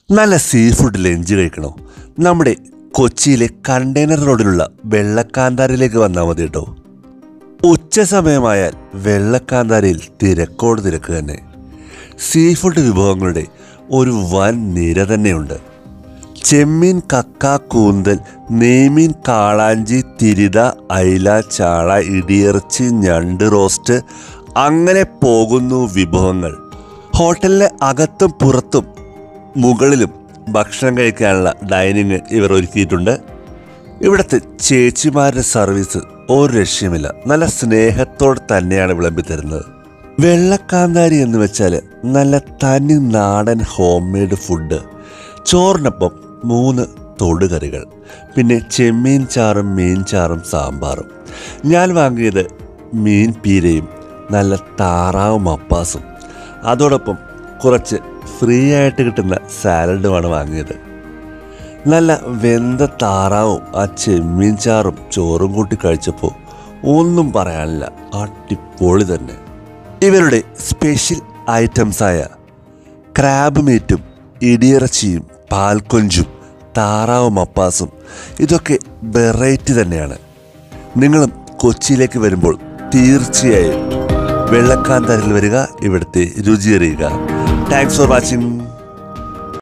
നല്ല sea food lunch കഴിക്കണോ? നമ്മുടെ കൊച്ചിയിലെ കണ്ടെയ്നർ റോഡിലുള്ള വെള്ളക്കാന്താരിയിലേക്ക് വന്നാൽ മതി കേട്ടോ. ഉച്ച സമയമായാൽ വെള്ളക്കാന്താരിയിൽ തിരക്കോട് തിരക്ക് തന്നെ. സീ ഫുഡ് വിഭവങ്ങളുടെ ഒരു വൻ നിര തന്നെയുണ്ട്. ചെമ്മീൻ, കക്ക, കൂന്തൽ, നെയ്മീൻ, കാളാഞ്ചി, തിരിത, അയില, ചാള, ഇടിയിറച്ചി, ഞണ്ട് റോസ്റ്റ്, അങ്ങനെ പോകുന്നു വിഭവങ്ങൾ. ഹോട്ടലിലെ അകത്തും പുറത്തും മുകളിലും ഭക്ഷണം കഴിക്കാനുള്ള ഡൈനിങ് ഇവർ ഒരുക്കിയിട്ടുണ്ട്. ഇവിടുത്തെ ചേച്ചിമാരുടെ സർവീസ് ഒരു രക്ഷയുമില്ല. നല്ല സ്നേഹത്തോടെ തന്നെയാണ് വിളമ്പിത്തരുന്നത്. വെള്ളക്കാന്താരി എന്ന് വെച്ചാൽ നല്ല തനി നാടൻ ഹോം മെയ്ഡ് ഫുഡ്. ചോറിനൊപ്പം 3 തൊടുകറികൾ, പിന്നെ ചെമ്മീൻ ചാറും മീൻ ചാറും സാമ്പാറും. ഞാൻ വാങ്ങിയത് മീൻ പീരയും നല്ല താറാവ് മപ്പാസും, അതോടൊപ്പം കുറച്ച് ഫ്രീ ആയിട്ട് കിട്ടുന്ന സാലഡുമാണ് വാങ്ങിയത്. നല്ല വെന്ത താറാവും ആ ചെമ്മീൻ ചാറും ചോറും കൂട്ടി കഴിച്ചപ്പോൾ ഒന്നും പറയാനില്ല, അടിപൊളി തന്നെ. ഇവരുടെ സ്പെഷ്യൽ ഐറ്റംസായ ക്രാബ് മീറ്റും ഇടിയിറച്ചിയും പാൽക്കൊഞ്ചും താറാവ് മപ്പാസും ഇതൊക്കെ വെറൈറ്റി തന്നെയാണ്. നിങ്ങളും കൊച്ചിയിലേക്ക് വരുമ്പോൾ തീർച്ചയായും വെള്ളക്കാന്താരിയിൽ വരിക, ഇവിടുത്തെ രുചി അറിയുക. Thanks for watching.